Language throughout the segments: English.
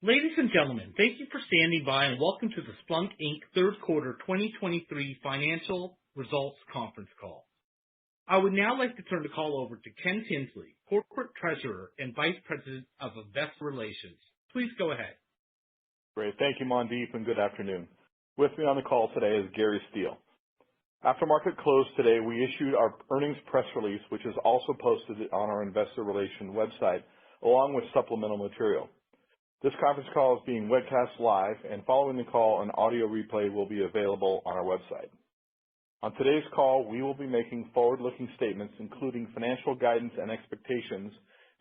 Ladies and gentlemen, thank you for standing by and welcome to the Splunk Inc. Third Quarter 2023 Financial Results Conference Call. I would now like to turn the call over to Ken Tinsley, Corporate Treasurer and Vice President of Investor Relations. Please go ahead. Great. Thank you, Mandeep, and good afternoon. With me on the call today is Gary Steele. After market close today, we issued our earnings press release, which is also posted on our Investor Relations website, along with supplemental material. This conference call is being webcast live, and following the call, an audio replay will be available on our website. On today's call, we will be making forward-looking statements, including financial guidance and expectations,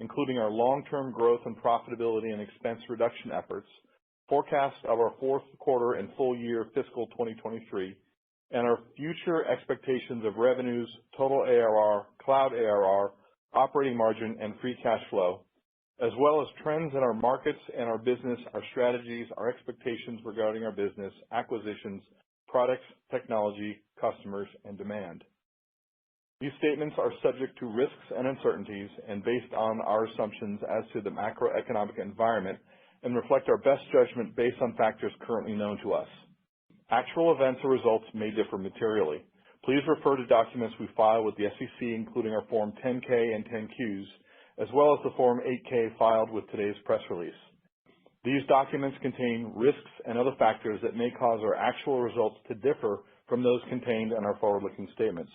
including our long-term growth and profitability and expense reduction efforts, forecast of our fourth quarter and full year fiscal 2023, and our future expectations of revenues, total ARR, cloud ARR, operating margin, and free cash flow, as well as trends in our markets and our business, our strategies, our expectations regarding our business, acquisitions, products, technology, customers, and demand. These statements are subject to risks and uncertainties and based on our assumptions as to the macroeconomic environment and reflect our best judgment based on factors currently known to us. Actual events or results may differ materially. Please refer to documents we file with the SEC, including our Form 10-K and 10-Qs, as well as the Form 8-K filed with today's press release. These documents contain risks and other factors that may cause our actual results to differ from those contained in our forward-looking statements.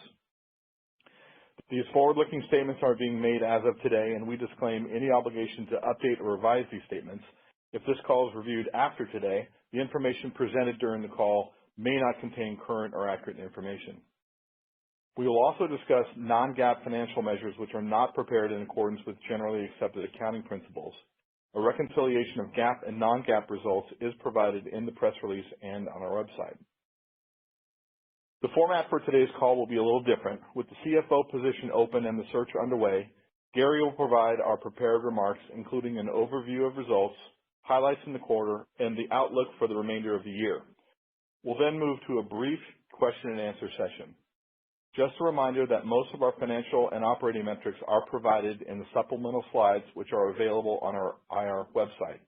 These forward-looking statements are being made as of today, and we disclaim any obligation to update or revise these statements. If this call is reviewed after today, the information presented during the call may not contain current or accurate information. We will also discuss non-GAAP financial measures which are not prepared in accordance with generally accepted accounting principles. A reconciliation of GAAP and non-GAAP results is provided in the press release and on our website. The format for today's call will be a little different. With the CFO position open and the search underway, Gary will provide our prepared remarks, including an overview of results, highlights in the quarter, and the outlook for the remainder of the year. We'll then move to a brief question and answer session. Just a reminder that most of our financial and operating metrics are provided in the supplemental slides, which are available on our IR website.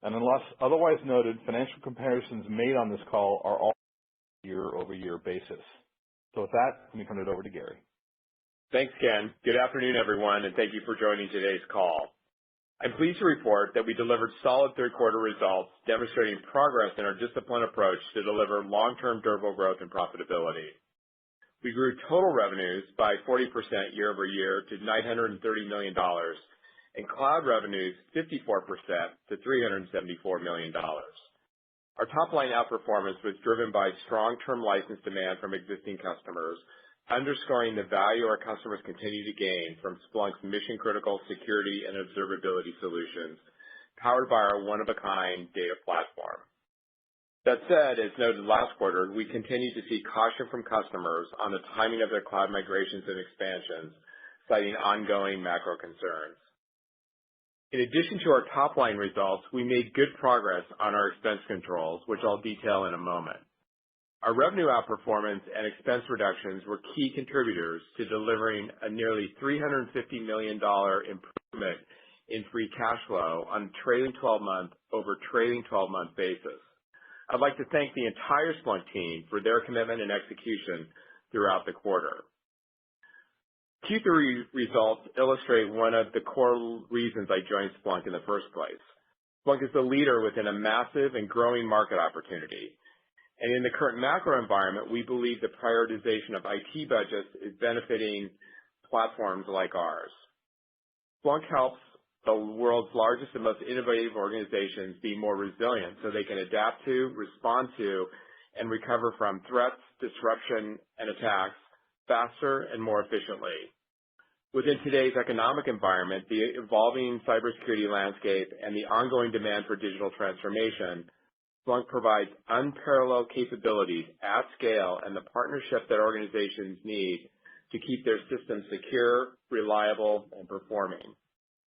And unless otherwise noted, financial comparisons made on this call are all year-over-year basis. So with that, let me turn it over to Gary. Thanks, Ken. Good afternoon, everyone, and thank you for joining today's call. I'm pleased to report that we delivered solid third quarter results, demonstrating progress in our disciplined approach to deliver long-term durable growth and profitability. We grew total revenues by 40% year over year to $930 million, and cloud revenues 54% to $374 million. Our top-line outperformance was driven by strong term license demand from existing customers, underscoring the value our customers continue to gain from Splunk's mission-critical security and observability solutions, powered by our one-of-a-kind data platform. That said, as noted last quarter, we continue to see caution from customers on the timing of their cloud migrations and expansions, citing ongoing macro concerns. In addition to our top-line results, we made good progress on our expense controls, which I'll detail in a moment. Our revenue outperformance and expense reductions were key contributors to delivering a nearly $350 million improvement in free cash flow on a trailing 12-month over trailing 12-month basis. I'd like to thank the entire Splunk team for their commitment and execution throughout the quarter. Q3 results illustrate one of the core reasons I joined Splunk in the first place. Splunk is the leader within a massive and growing market opportunity. And in the current macro environment, we believe the prioritization of IT budgets is benefiting platforms like ours. Splunk helps the world's largest and most innovative organizations be more resilient so they can adapt to, respond to, and recover from threats, disruption, and attacks faster and more efficiently. Within today's economic environment, the evolving cybersecurity landscape and the ongoing demand for digital transformation, Splunk provides unparalleled capabilities at scale and the partnership that organizations need to keep their systems secure, reliable, and performing.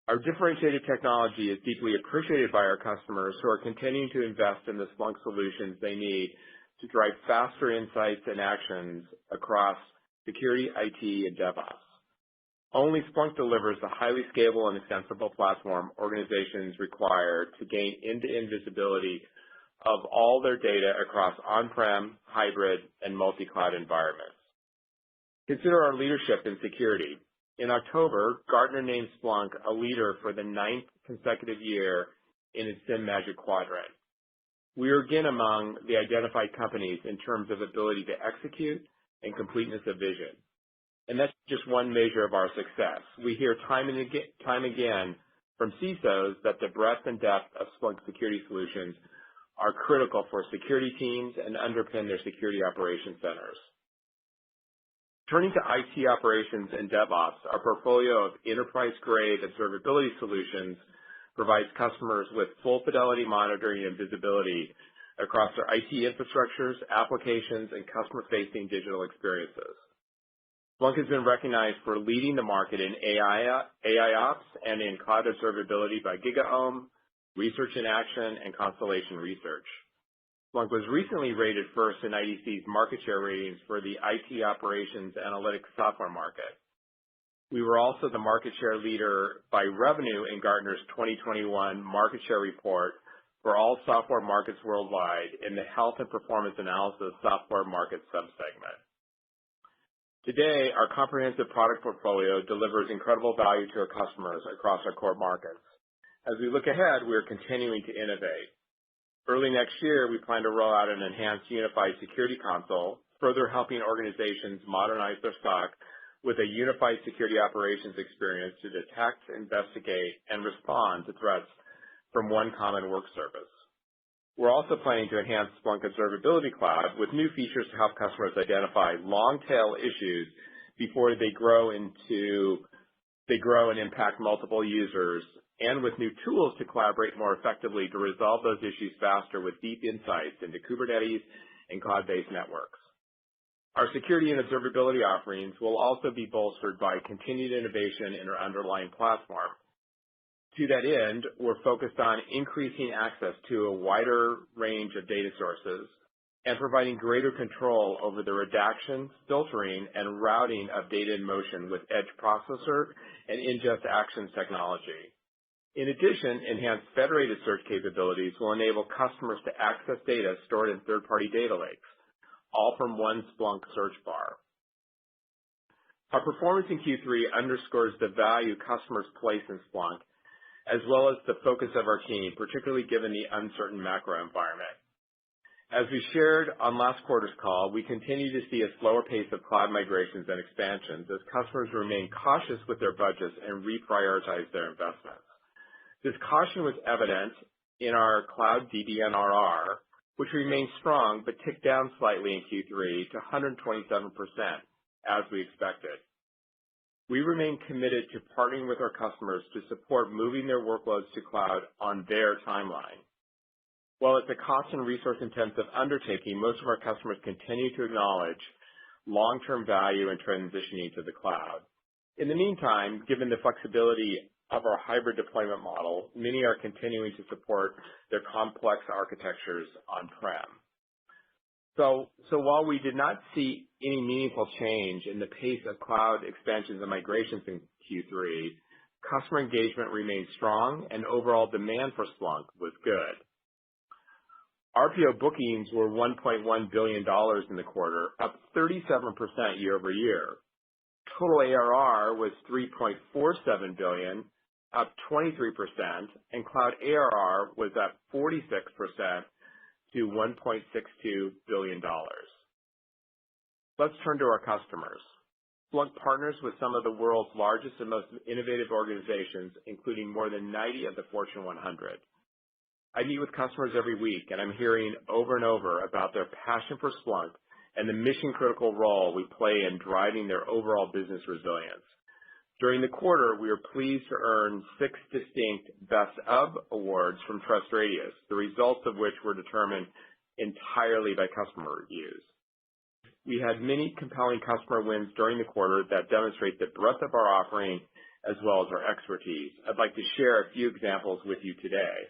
Our differentiated technology is deeply appreciated by our customers who are continuing to invest in the Splunk solutions they need to drive faster insights and actions across security, IT, and DevOps. Only Splunk delivers the highly scalable and extensible platform organizations require to gain end-to-end visibility of all their data across on-prem, hybrid, and multi-cloud environments. Consider our leadership in security. In October, Gartner named Splunk a leader for the 9th consecutive year in its SIEM Magic Quadrant. We are again among the identified companies in terms of ability to execute and completeness of vision. And that's just one measure of our success. We hear time again from CISOs that the breadth and depth of Splunk security solutions are critical for security teams and underpin their security operations centers. Turning to IT operations and DevOps, our portfolio of enterprise-grade observability solutions provides customers with full fidelity monitoring and visibility across their IT infrastructures, applications, and customer-facing digital experiences. Splunk has been recognized for leading the market in AIOps and in cloud observability by GigaOM, Research in Action, and Constellation Research. Splunk was recently rated first in IDC's market share ratings for the IT operations analytics software market. We were also the market share leader by revenue in Gartner's 2021 market share report for all software markets worldwide in the health and performance analysis software market subsegment. Today, our comprehensive product portfolio delivers incredible value to our customers across our core markets. As we look ahead, we are continuing to innovate. Early next year, we plan to roll out an enhanced unified security console, further helping organizations modernize their SOC with a unified security operations experience to detect, investigate, and respond to threats from one common work surface. We're also planning to enhance Splunk Observability Cloud with new features to help customers identify long-tail issues before they grow and impact multiple users, and with new tools to collaborate more effectively to resolve those issues faster with deep insights into Kubernetes and cloud-based networks. Our security and observability offerings will also be bolstered by continued innovation in our underlying platform. To that end, we're focused on increasing access to a wider range of data sources and providing greater control over the redaction, filtering, and routing of data in motion with edge processor and ingest actions technology. In addition, enhanced federated search capabilities will enable customers to access data stored in third-party data lakes, all from one Splunk search bar. Our performance in Q3 underscores the value customers place in Splunk, as well as the focus of our team, particularly given the uncertain macro environment. As we shared on last quarter's call, we continue to see a slower pace of cloud migrations and expansions as customers remain cautious with their budgets and reprioritize their investments. This caution was evident in our cloud DBNRR, which remained strong but ticked down slightly in Q3 to 127%, as we expected. We remain committed to partnering with our customers to support moving their workloads to cloud on their timeline. While it's a cost and resource-intensive undertaking, most of our customers continue to acknowledge long-term value in transitioning to the cloud. In the meantime, given the flexibility of our hybrid deployment model, many are continuing to support their complex architectures on-prem. So while we did not see any meaningful change in the pace of cloud expansions and migrations in Q3, customer engagement remained strong and overall demand for Splunk was good. RPO bookings were $1.1 billion in the quarter, up 37% year over year. Total ARR was $3.47 billion, up 23%, and cloud ARR was up 46% to $1.62 billion. Let's turn to our customers. Splunk partners with some of the world's largest and most innovative organizations, including more than 90 of the Fortune 100. I meet with customers every week, and I'm hearing over and over about their passion for Splunk and the mission-critical role we play in driving their overall business resilience. During the quarter, we were pleased to earn 6 distinct Best of awards from TrustRadius, the results of which were determined entirely by customer reviews. We had many compelling customer wins during the quarter that demonstrate the breadth of our offering as well as our expertise. I'd like to share a few examples with you today.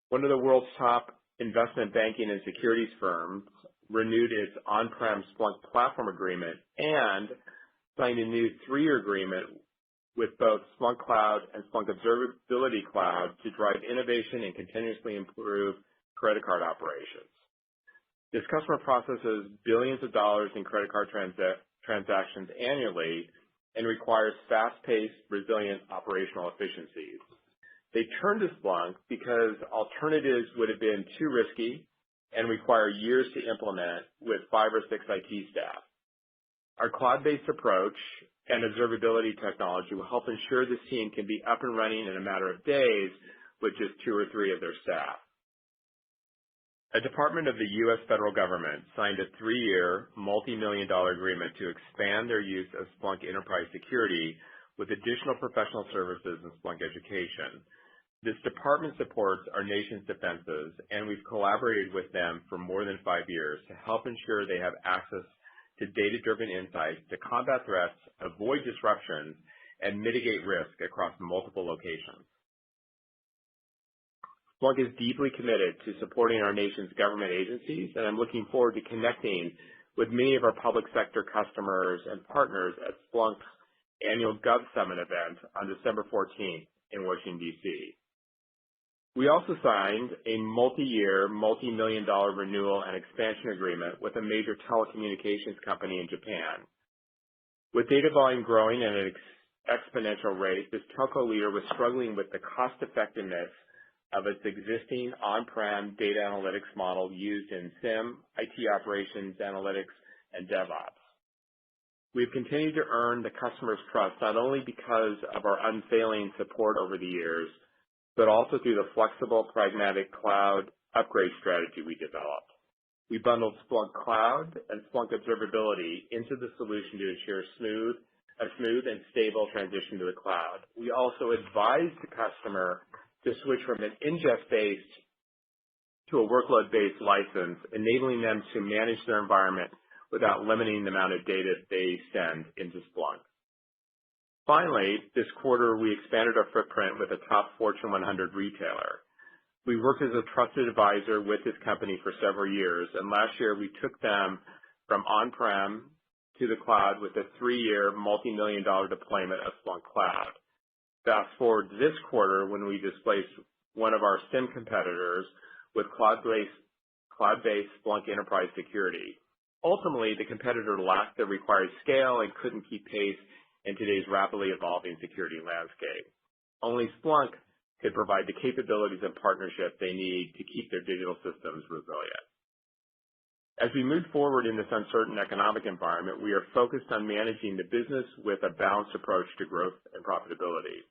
One of the world's top investment banking and securities firms renewed its on-prem Splunk platform agreement and signed a new 3-year agreement with both Splunk Cloud and Splunk Observability Cloud to drive innovation and continuously improve credit card operations. This customer processes billions of dollars in credit card transactions annually and requires fast-paced, resilient operational efficiencies. They turned to Splunk because alternatives would have been too risky and require years to implement with 5 or 6 IT staff. Our cloud-based approach and observability technology will help ensure this team can be up and running in a matter of days with just 2 or 3 of their staff. A department of the U.S. federal government signed a 3-year, multi-million-dollar agreement to expand their use of Splunk Enterprise Security with additional professional services in Splunk Education. This department supports our nation's defenses, and we've collaborated with them for more than 5 years to help ensure they have access to data-driven insights to combat threats, avoid disruptions, and mitigate risk across multiple locations. Splunk is deeply committed to supporting our nation's government agencies, and I'm looking forward to connecting with many of our public sector customers and partners at Splunk's annual Gov Summit event on December 14th in Washington, D.C. We also signed a multi-year, multi-million-dollar renewal and expansion agreement with a major telecommunications company in Japan. With data volume growing at an exponential rate, this telco leader was struggling with the cost-effectiveness of its existing on-prem data analytics model used in SIM, IT operations, analytics, and DevOps. We've continued to earn the customer's trust not only because of our unfailing support over the years, but also through the flexible, pragmatic cloud upgrade strategy we developed. We bundled Splunk Cloud and Splunk Observability into the solution to ensure a smooth and stable transition to the cloud. We also advised the customer to switch from an ingest-based to a workload-based license, enabling them to manage their environment without limiting the amount of data they send into Splunk. Finally, this quarter, we expanded our footprint with a top Fortune 100 retailer. We worked as a trusted advisor with this company for several years, and last year we took them from on-prem to the cloud with a 3-year, multi-million-dollar deployment of Splunk Cloud. Fast forward to this quarter when we displaced one of our SIM competitors with cloud-based Splunk Enterprise Security. Ultimately, the competitor lacked the required scale and couldn't keep pace in today's rapidly evolving security landscape. Only Splunk could provide the capabilities and partnership they need to keep their digital systems resilient. As we move forward in this uncertain economic environment, we are focused on managing the business with a balanced approach to growth and profitability.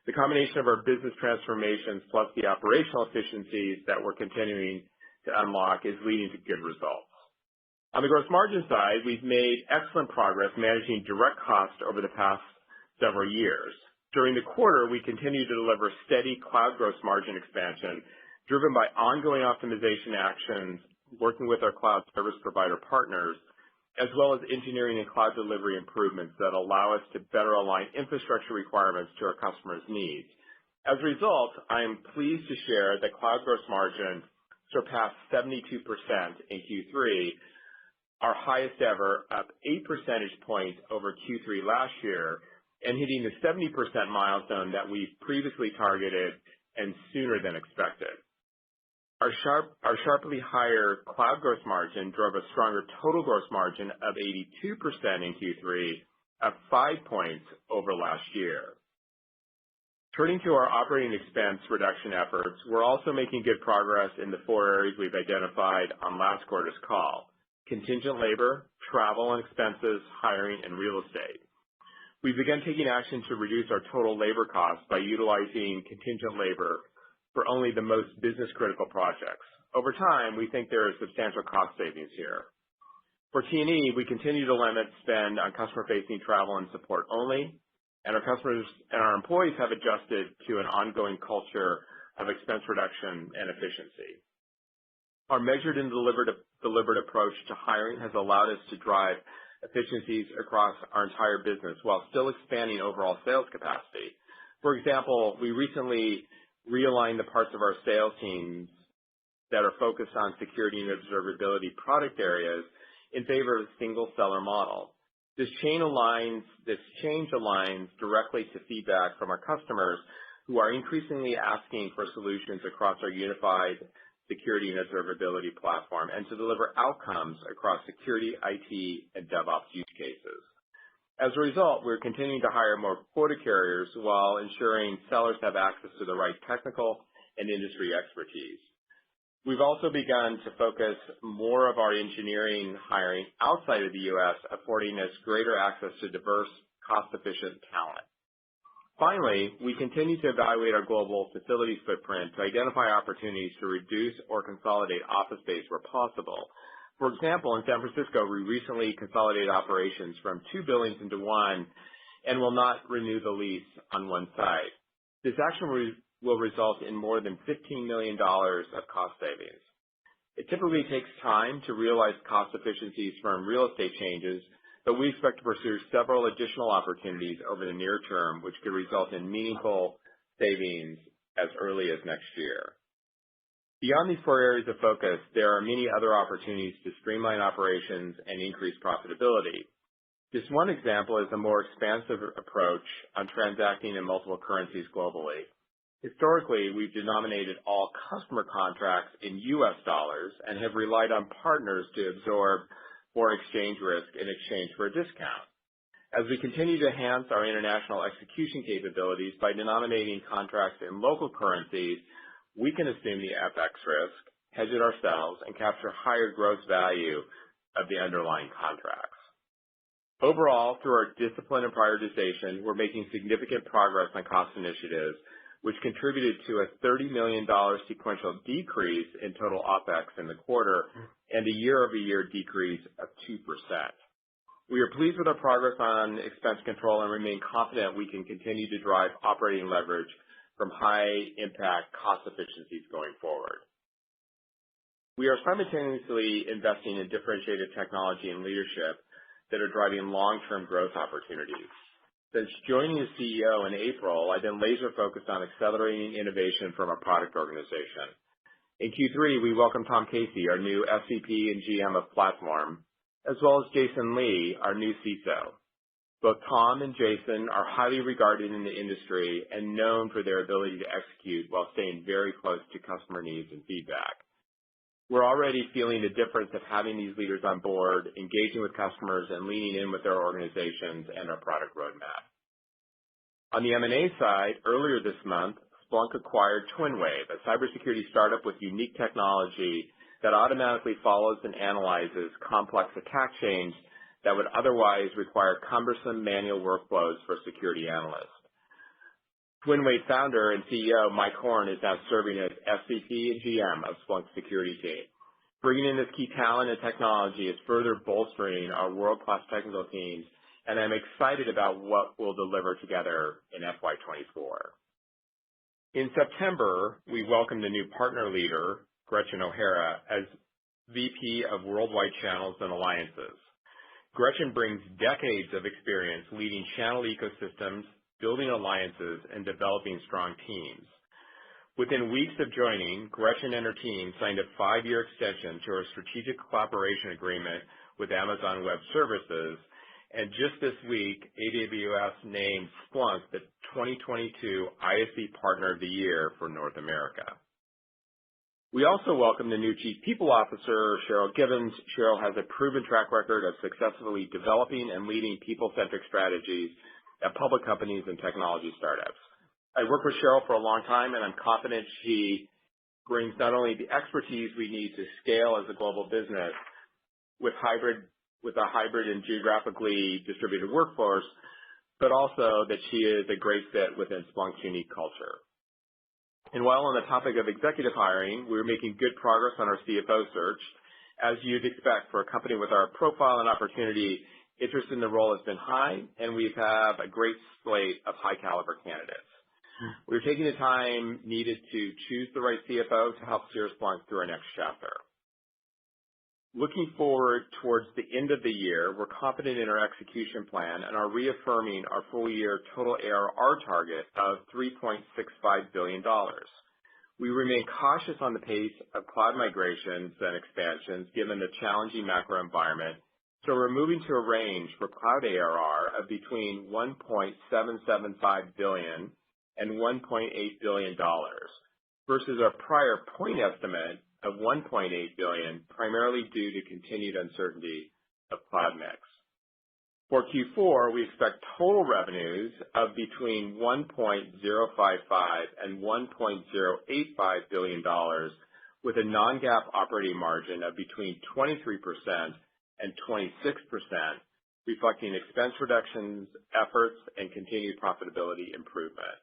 The combination of our business transformations plus the operational efficiencies that we're continuing to unlock is leading to good results. On the gross margin side, we've made excellent progress managing direct costs over the past several years. During the quarter, we continued to deliver steady cloud gross margin expansion driven by ongoing optimization actions, working with our cloud service provider partners, as well as engineering and cloud delivery improvements that allow us to better align infrastructure requirements to our customers' needs. As a result, I am pleased to share that cloud gross margin surpassed 72% in Q3, our highest ever, up 8 percentage points over Q3 last year, and hitting the 70% milestone that we previously targeted and sooner than expected. Our sharply higher cloud gross margin drove a stronger total gross margin of 82% in Q3, up 5 points over last year. Turning to our operating expense reduction efforts, we're also making good progress in the 4 areas we've identified on last quarter's call: contingent labor, travel and expenses, hiring, and real estate. We began taking action to reduce our total labor costs by utilizing contingent labor for only the most business-critical projects. Over time, we think there is substantial cost savings here. For T&E, we continue to limit spend on customer-facing travel and support only, and our customers and our employees have adjusted to an ongoing culture of expense reduction and efficiency. Our measured and deliberate approach to hiring has allowed us to drive efficiencies across our entire business while still expanding overall sales capacity. For example, we recently realigned the parts of our sales teams that are focused on security and observability product areas in favor of a single seller model. This change aligns directly to feedback from our customers who are increasingly asking for solutions across our unified security and observability platform and to deliver outcomes across security, IT, and DevOps use cases. As a result, we're continuing to hire more quota carriers while ensuring sellers have access to the right technical and industry expertise. We've also begun to focus more of our engineering hiring outside of the U.S., affording us greater access to diverse, cost-efficient talent. Finally, we continue to evaluate our global facilities footprint to identify opportunities to reduce or consolidate office space where possible. For example, in San Francisco, we recently consolidated operations from 2 buildings into one and will not renew the lease on one site. This action will result in more than $15 million of cost savings. It typically takes time to realize cost efficiencies from real estate changes, but we expect to pursue several additional opportunities over the near term, which could result in meaningful savings as early as next year. Beyond these 4 areas of focus, there are many other opportunities to streamline operations and increase profitability. Just one example is a more expansive approach on transacting in multiple currencies globally. Historically, we've denominated all customer contracts in U.S. dollars and have relied on partners to absorb foreign exchange risk in exchange for a discount. As we continue to enhance our international execution capabilities by denominating contracts in local currencies, we can assume the FX risk, hedge it ourselves, and capture higher gross value of the underlying contracts. Overall, through our discipline and prioritization, we're making significant progress on cost initiatives, which contributed to a $30 million sequential decrease in total OpEx in the quarter and a year-over-year decrease of 2%. We are pleased with our progress on expense control and remain confident we can continue to drive operating leverage from high-impact cost efficiencies going forward. We are simultaneously investing in differentiated technology and leadership that are driving long-term growth opportunities. Since joining as CEO in April, I've been laser-focused on accelerating innovation from our product organization. In Q3, we welcomed Tom Casey, our new SVP and GM of Platform, as well as Jason Lee, our new CISO. Both Tom and Jason are highly regarded in the industry and known for their ability to execute while staying very close to customer needs and feedback. We're already feeling the difference of having these leaders on board, engaging with customers, and leaning in with their organizations and our product roadmap. On the M&A side, earlier this month, Splunk acquired TwinWave, a cybersecurity startup with unique technology that automatically follows and analyzes complex attack chains that would otherwise require cumbersome manual workflows for security analysts. TwinWave founder and CEO Mike Horn is now serving as SVP and GM of Splunk's security team. Bringing in this key talent and technology is further bolstering our world-class technical teams, and I'm excited about what we'll deliver together in FY24. In September, we welcomed a new partner leader, Gretchen O'Hara, as VP of Worldwide Channels and Alliances. Gretchen brings decades of experience leading channel ecosystems, building alliances, and developing strong teams. Within weeks of joining, Gretchen and her team signed a 5-year extension to our strategic collaboration agreement with Amazon Web Services, and just this week, AWS named Splunk the 2022 ISV Partner of the Year for North America. We also welcomed the new Chief People Officer, Cheryl Gibbons. Cheryl has a proven track record of successfully developing and leading people-centric strategies at public companies and technology startups. I worked with Cheryl for a long time, and I'm confident she brings not only the expertise we need to scale as a global business with a hybrid and geographically distributed workforce, but also that she is a great fit within Splunk's unique culture. And while on the topic of executive hiring, we're making good progress on our CFO search. As you'd expect for a company with our profile and opportunity, interest in the role has been high, and we have a great slate of high-caliber candidates. We're taking the time needed to choose the right CFO to help steer Splunk through our next chapter. Looking forward towards the end of the year, we're confident in our execution plan and are reaffirming our full-year total ARR target of $3.65 billion. We remain cautious on the pace of cloud migrations and expansions given the challenging macro environment So we're moving to a range for cloud ARR of between $1.775 billion and $1.8 billion versus our prior point estimate of $1.8 billion, primarily due to continued uncertainty of cloud mix. For Q4, we expect total revenues of between $1.055 and $1.085 billion with a non-GAAP operating margin of between 23% and 26%, reflecting expense reductions, efforts, and continued profitability improvement.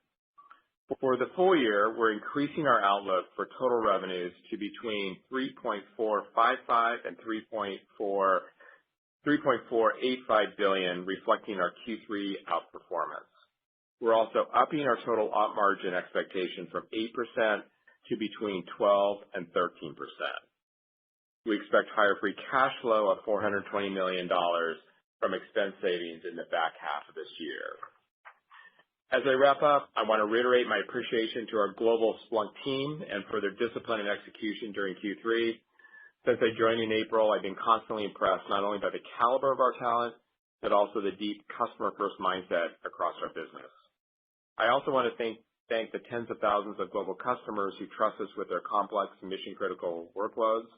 For the full year, we're increasing our outlook for total revenues to between $3.455 and $3.485 billion, reflecting our Q3 outperformance. We're also upping our total op margin expectation from 8% to between 12 and 13%. We expect higher free cash flow of $420 million from expense savings in the back half of this year. As I wrap up, I want to reiterate my appreciation to our global Splunk team and for their discipline and execution during Q3. Since I joined in April, I've been constantly impressed not only by the caliber of our talent, but also the deep customer-first mindset across our business. I also want to thank the tens of thousands of global customers who trust us with their complex mission-critical workloads.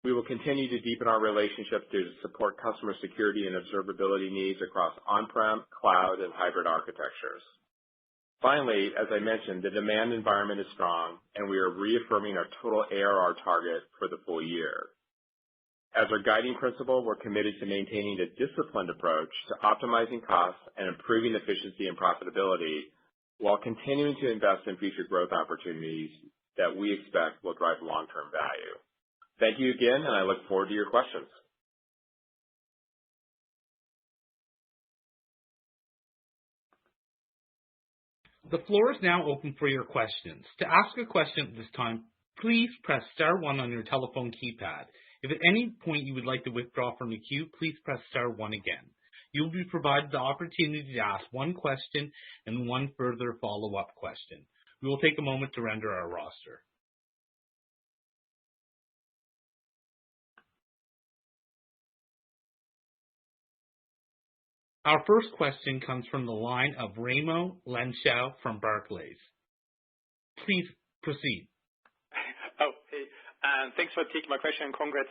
We will continue to deepen our relationships to support customer security and observability needs across on-prem, cloud, and hybrid architectures. Finally, as I mentioned, the demand environment is strong, and we are reaffirming our total ARR target for the full year. As our guiding principle, we're committed to maintaining a disciplined approach to optimizing costs and improving efficiency and profitability while continuing to invest in future growth opportunities that we expect will drive long-term value. Thank you again, and I look forward to your questions. The floor is now open for your questions. To ask a question at this time, please press star one on your telephone keypad. If at any point you would like to withdraw from the queue, please press star one again. You will be provided the opportunity to ask one question and one further follow-up question. We will take a moment to render our roster. Our first question comes from the line of Raimo Lenschow from Barclays. Please proceed. Oh, hey. Thanks for taking my question and congrats.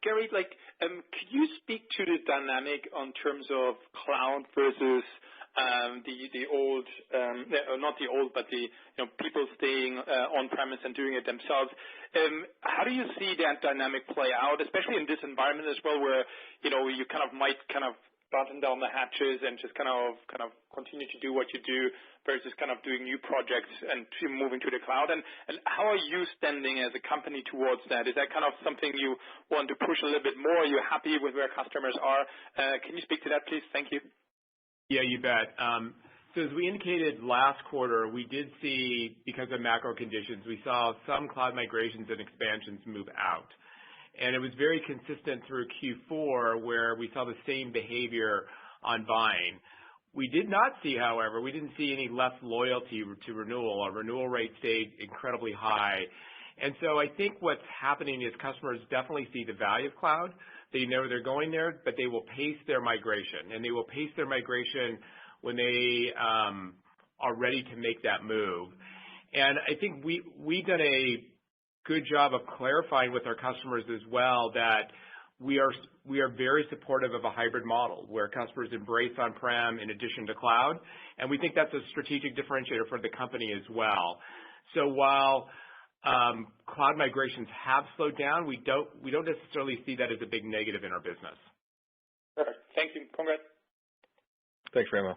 Gary, could you speak to the dynamic on terms of cloud versus the old, not the old, but the people staying on-premise and doing it themselves? How do you see that dynamic play out, especially in this environment as well, where you might button down the hatches and just kind of continue to do what you do versus doing new projects and moving to the cloud? And how are you standing as a company towards that? Is that something you want to push a little bit more? Are you happy with where customers are? Can you speak to that, please? Thank you. Yeah, you bet. So as we indicated last quarter, we did see, because of macro conditions, we saw some cloud migrations and expansions move out. And it was very consistent through Q4 where we saw the same behavior on buying. We did not see, however, we didn't see any less loyalty to renewal. Our renewal rate stayed incredibly high. And so I think what's happening is customers definitely see the value of cloud. They know they're going there, but they will pace their migration. And they will pace their migration when they are ready to make that move. And I think we've done a good job of clarifying with our customers as well that we are very supportive of a hybrid model where customers embrace on-prem in addition to cloud, and we think that's a strategic differentiator for the company as well. So while cloud migrations have slowed down, we don't necessarily see that as a big negative in our business. Perfect. Thank you. Congrats. Thanks, Raimo.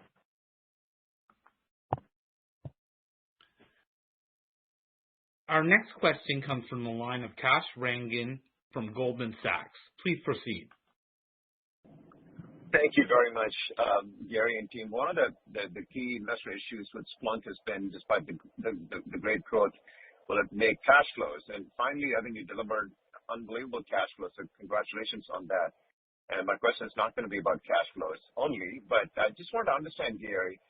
Our next question comes from the line of Kash Rangan from Goldman Sachs. Please proceed. Thank you very much, Gary and team. One of the key investor issues with Splunk has been, despite the great growth, will it make cash flows? And finally, I think you delivered unbelievable cash flows, so congratulations on that. And my question is not going to be about cash flows only, but I just want to understand, Gary,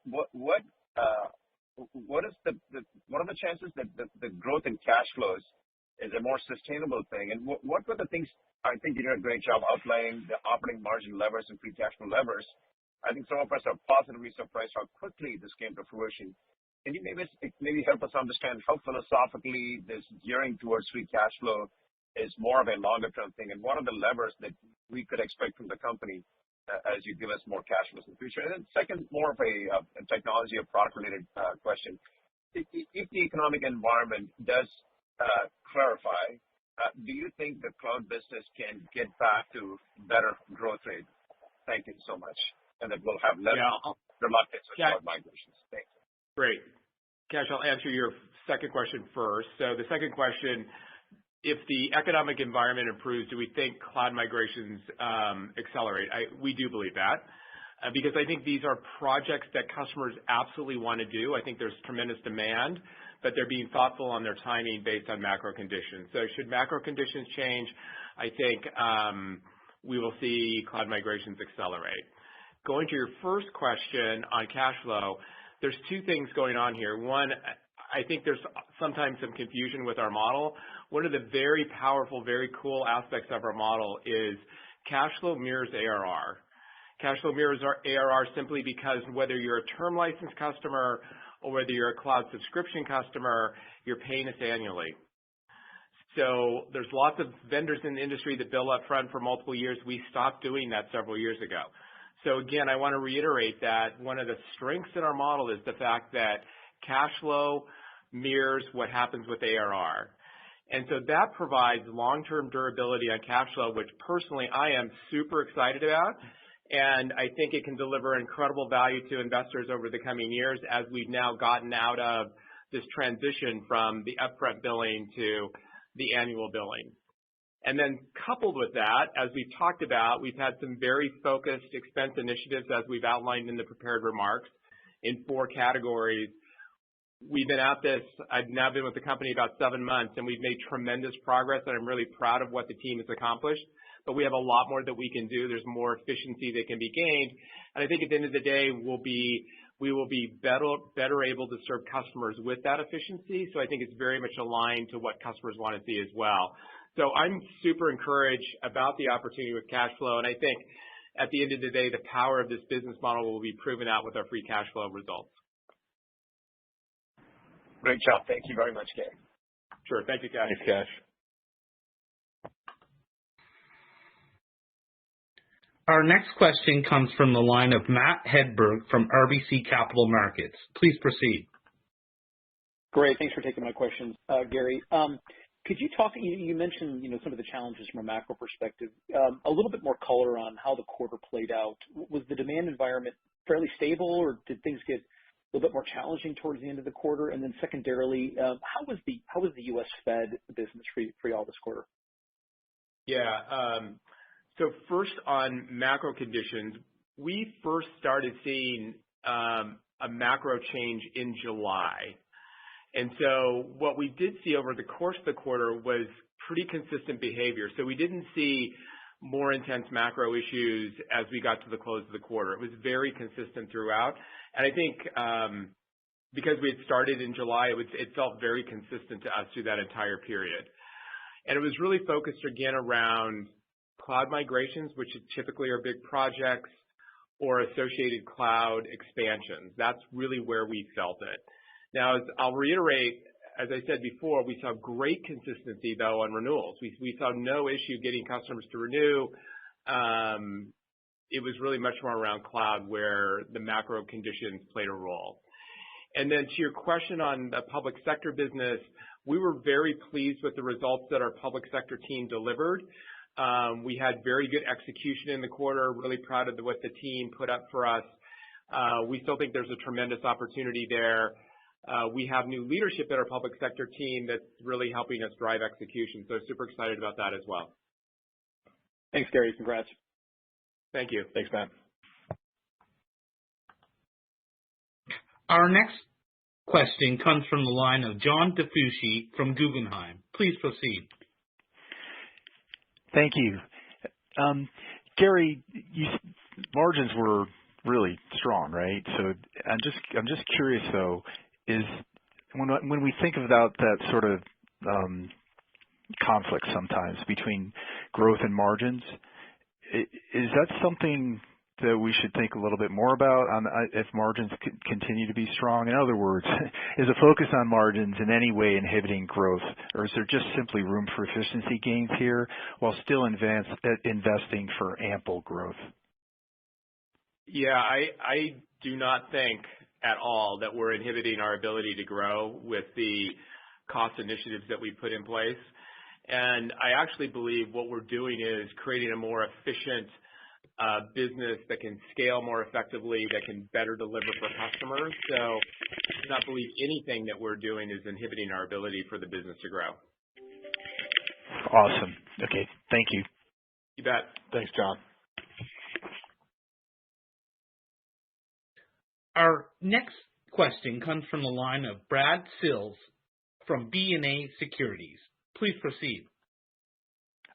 what are the chances that the growth in cash flows is a more sustainable thing? And what were the things I think you did a great job outlining the operating margin levers and free cash flow levers. I think some of us are positively surprised how quickly this came to fruition. Can you maybe help us understand how philosophically this gearing towards free cash flow is more of a longer-term thing, and what are the levers that we could expect from the company as you give us more cash flows in the future? And then second, more of a technology or product-related question. If the economic environment does clarify, do you think the cloud business can get back to better growth rate? Thank you so much. And that we'll have less reluctance with cloud migrations. Thank you. Great. Kash, I'll answer your second question first. So the second question, if the economic environment improves, do we think cloud migrations accelerate? We do believe that because I think these are projects that customers absolutely want to do. I think there's tremendous demand, but they're being thoughtful on their timing based on macro conditions. So should macro conditions change, I think we will see cloud migrations accelerate. Going to your first question on cash flow, there's two things going on here. One, I think there's sometimes some confusion with our model. One of the very powerful, very cool aspects of our model is cash flow mirrors ARR. Cash flow mirrors our ARR simply because whether you're a term license customer or whether you're a cloud subscription customer, you're paying us annually. So there's lots of vendors in the industry that bill up front for multiple years. We stopped doing that several years ago. So again, I want to reiterate that one of the strengths in our model is the fact that cash flow mirrors what happens with ARR. And so that provides long-term durability on cash flow, which personally I am super excited about. And I think it can deliver incredible value to investors over the coming years as we've now gotten out of this transition from the upfront billing to the annual billing. And then coupled with that, as we've talked about, we've had some very focused expense initiatives as we've outlined in the prepared remarks in 4 categories. We've been at this, I've now been with the company about 7 months, and we've made tremendous progress, and I'm really proud of what the team has accomplished. But we have a lot more that we can do. There's more efficiency that can be gained. And I think at the end of the day, we will be better able to serve customers with that efficiency. So I think it's very much aligned to what customers want to see as well. So I'm super encouraged about the opportunity with cash flow, and I think at the end of the day, the power of this business model will be proven out with our free cash flow results. Great job. Thank you very much, Gary. Sure. Thank you, Kash. Thanks, Kash. Our next question comes from the line of Matt Hedberg from RBC Capital Markets. Please proceed. Great. Thanks for taking my questions, Gary. Could you talk, you mentioned, some of the challenges from a macro perspective, a little bit more color on how the quarter played out. Was the demand environment fairly stable, or did things get a little bit more challenging towards the end of the quarter? And then secondarily, how was the U.S. Fed business for y'all this quarter? Yeah. So first on macro conditions, we first started seeing a macro change in July. And so what we did see over the course of the quarter was pretty consistent behavior. So we didn't see more intense macro issues as we got to the close of the quarter. It was very consistent throughout. And I think because we had started in July, it felt very consistent to us through that entire period. And it was really focused again around cloud migrations, which typically are big projects, or associated cloud expansions. That's really where we felt it. Now, I'll reiterate, as I said before, we saw great consistency, though, on renewals. We saw no issue getting customers to renew. It was really much more around cloud where the macro conditions played a role. And then to your question on the public sector business, we were very pleased with the results that our public sector team delivered. We had very good execution in the quarter, really proud of what the team put up for us. We still think there's a tremendous opportunity there. We have new leadership at our public sector team that's really helping us drive execution. So super excited about that as well. Thanks, Gary. Congrats. Thank you. Thanks, Matt. Our next question comes from the line of John DiFucci from Guggenheim. Please proceed. Thank you. Gary, margins were really strong, right? So I'm just curious, though, is when we think about that sort of conflict sometimes between growth and margins. Is that something that we should think a little bit more about if margins continue to be strong? In other words, is a focus on margins in any way inhibiting growth, or is there just simply room for efficiency gains here while still investing for ample growth? Yeah, I do not think at all that we're inhibiting our ability to grow with the cost initiatives that we put in place. And I actually believe what we're doing is creating a more efficient business that can scale more effectively, that can better deliver for customers. So I do not believe anything that we're doing is inhibiting our ability for the business to grow. Awesome. Okay, thank you. You bet. Thanks, John. Our next question comes from the line of Brad Sills from B&A Securities. Please proceed.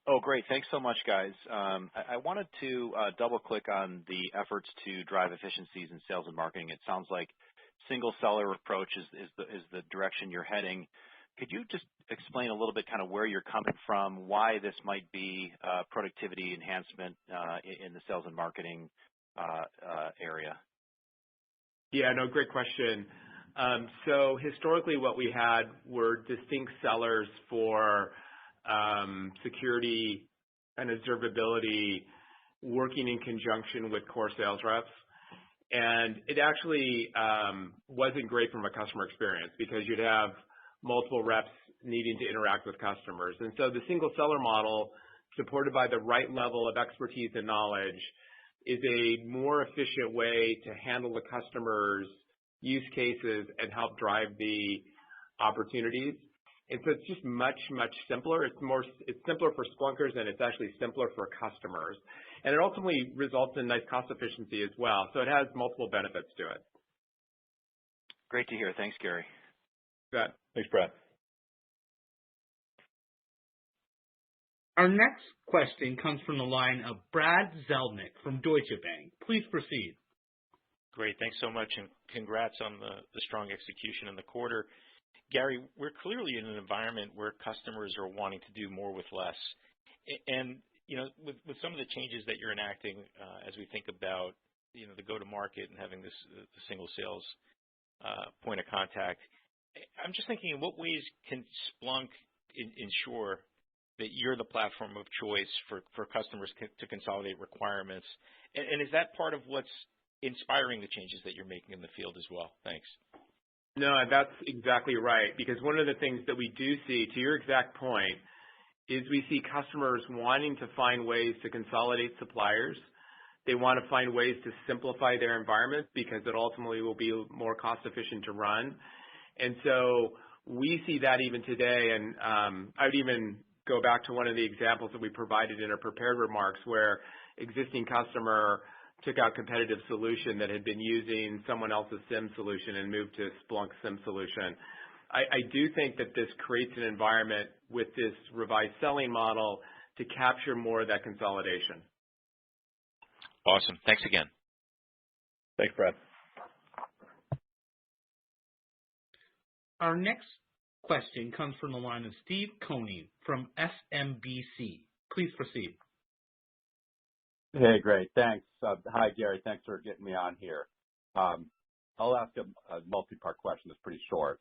Oh, great. Thanks so much, guys. I wanted to double-click on the efforts to drive efficiencies in sales and marketing. It sounds like single seller approach is the direction you're heading. Could you just explain a little bit kind of where you're coming from, why this might be productivity enhancement in the sales and marketing area? Yeah, no, great question. So historically what we had were distinct sellers for security and observability working in conjunction with core sales reps. And it actually wasn't great from a customer experience because you'd have multiple reps needing to interact with customers. And so the single seller model, supported by the right level of expertise and knowledge, is a more efficient way to handle the customer's use cases and help drive the opportunities. And so it's just much, much simpler. It's simpler for Splunkers, and it's actually simpler for customers. And it ultimately results in nice cost efficiency as well. So it has multiple benefits to it. Great to hear. Thanks, Gary. You bet. Thanks, Brad. Our next question comes from the line of Brad Zelnick from Deutsche Bank. Please proceed. Great. Thanks so much, and congrats on the strong execution in the quarter. Gary, we're clearly in an environment where customers are wanting to do more with less. And, you know, with some of the changes that you're enacting as we think about, you know, the go-to-market and having this the single sales point of contact, I'm just thinking, in what ways can Splunk ensure that you're the platform of choice for customers to consolidate requirements? And is that part of what's inspiring the changes that you're making in the field as well? Thanks. No, that's exactly right. Because one of the things that we do see, to your exact point, is we see customers wanting to find ways to consolidate suppliers. They want to find ways to simplify their environment because it ultimately will be more cost efficient to run. And so we see that even today. And I would even go back to one of the examples that we provided in our prepared remarks where existing customer took out competitive solution that had been using someone else's SIM solution and moved to Splunk SIM solution. I do think that this creates an environment with this revised selling model to capture more of that consolidation. Awesome. Thanks again. Thanks, Brad. Our next question comes from the line of Steve Koenig from SMBC. Please proceed. Hey, great. Thanks. Hi, Gary. Thanks for getting me on here. I'll ask a multi-part question that's pretty short.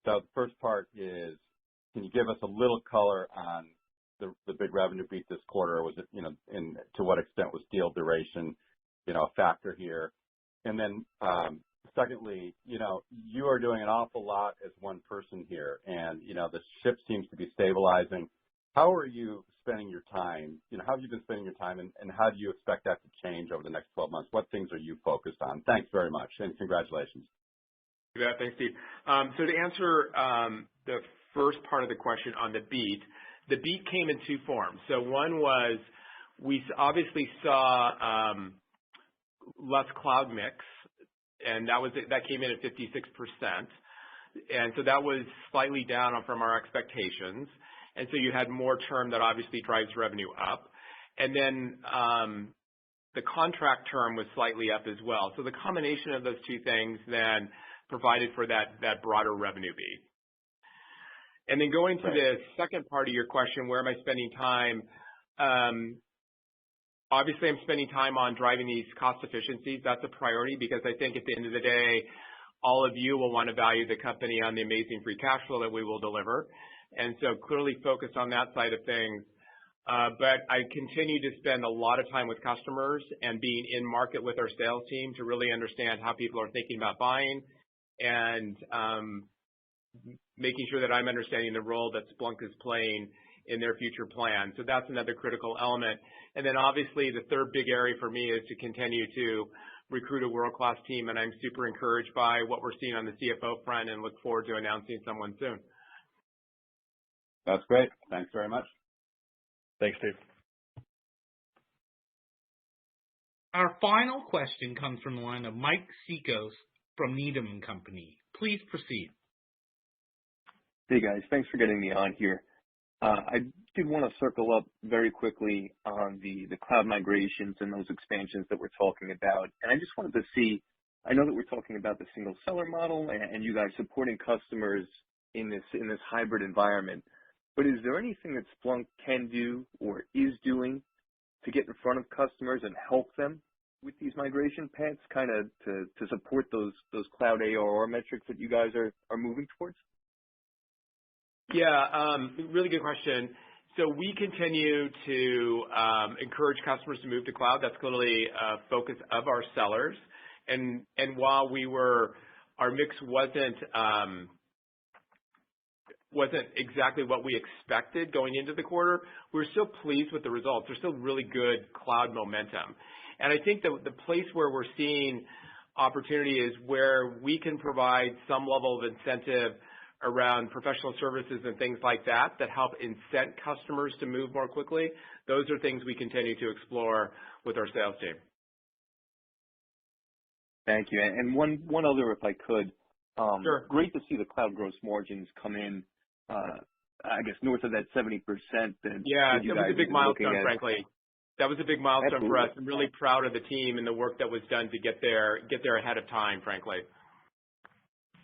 So the first part is, can you give us a little color on the big revenue beat this quarter? Was it, you know, and to what extent was deal duration, you know, a factor here? And then secondly, you know, you are doing an awful lot as one person here, and, you know, the ship seems to be stabilizing. How are you spending your time? You know, how have you been spending your time, and how do you expect that to change over the next 12 months? What things are you focused on? Thanks very much, and congratulations. Yeah, thanks, Steve. So to answer the first part of the question on the beat came in two forms. So one was we obviously saw less cloud mix, and that came in at 56%. And so that was slightly down from our expectations. And so you had more term that obviously drives revenue up. And then the contract term was slightly up as well. So the combination of those two things then provided for that broader revenue beat. And then going to the second part of your question, where am I spending time? Obviously, I'm spending time on driving these cost efficiencies. That's a priority because I think at the end of the day, all of you will want to value the company on the amazing free cash flow that we will deliver. And so clearly focused on that side of things. But I continue to spend a lot of time with customers and being in market with our sales team to really understand how people are thinking about buying and making sure that I'm understanding the role that Splunk is playing in their future plan. So that's another critical element. And then obviously the third big area for me is to continue to recruit a world-class team, and I'm super encouraged by what we're seeing on the CFO front and look forward to announcing someone soon. That's great. Thanks very much. Thanks, Steve. Our final question comes from the line of Mike Cikos from Needham & Company. Please proceed. Hey, guys. Thanks for getting me on here. I did want to circle up very quickly on the cloud migrations and those expansions that we're talking about. And I just wanted to see, I know that we're talking about the single seller model and you guys supporting customers in this hybrid environment. But is there anything that Splunk can do or is doing to get in front of customers and help them with these migration paths, kind of to support those cloud ARR metrics that you guys are moving towards? Yeah, really good question. So we continue to encourage customers to move to cloud. That's clearly a focus of our sellers. And while our mix wasn't exactly what we expected going into the quarter, we're still pleased with the results. There's still really good cloud momentum. And I think the place where we're seeing opportunity is where we can provide some level of incentive around professional services and things like that help incent customers to move more quickly. Those are things we continue to explore with our sales team. Thank you. And one other, if I could. Sure. Great to see the cloud gross margins come in, I guess, north of that 70%. Yeah, that was a big milestone, frankly. That was a big milestone for us. I'm really proud of the team and the work that was done to get there ahead of time, frankly.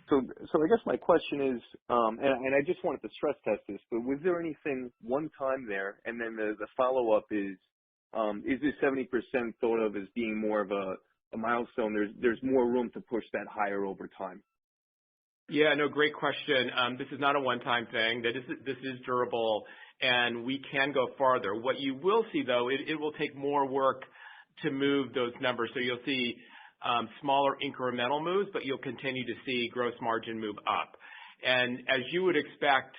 So I guess my question is, and I just wanted to stress test this, but was there anything one time there? And then the follow-up is this 70% thought of as being more of a milestone? There's more room to push that higher over time. Yeah, no, great question. This is not a one-time thing. This is durable, and we can go farther. What you will see, though, it will take more work to move those numbers. So you'll see smaller incremental moves, but you'll continue to see gross margin move up. And as you would expect,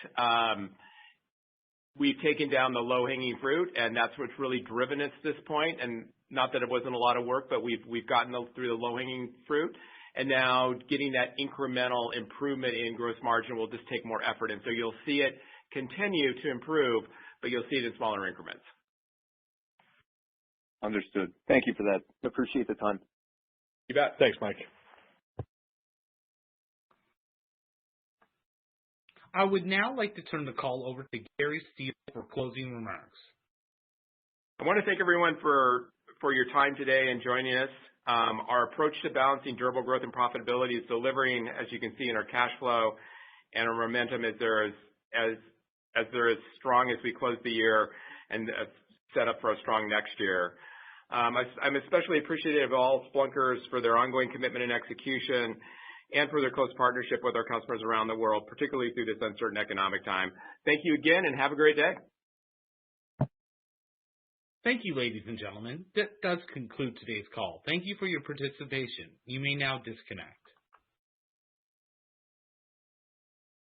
we've taken down the low-hanging fruit, and that's what's really driven us to this point. And not that it wasn't a lot of work, but we've gotten through the low-hanging fruit. And now getting that incremental improvement in gross margin will just take more effort. And so you'll see it continue to improve, but you'll see it in smaller increments. Understood. Thank you for that. Appreciate the time. You bet. Thanks, Mike. I would now like to turn the call over to Gary Steele for closing remarks. I want to thank everyone for your time today and joining us. Our approach to balancing durable growth and profitability is delivering, as you can see in our cash flow, and our momentum is strong as we close the year and set up for a strong next year. I'm especially appreciative of all Splunkers for their ongoing commitment and execution and for their close partnership with our customers around the world, particularly through this uncertain economic time. Thank you again and have a great day. Thank you, ladies and gentlemen. That does conclude today's call. Thank you for your participation. You may now disconnect.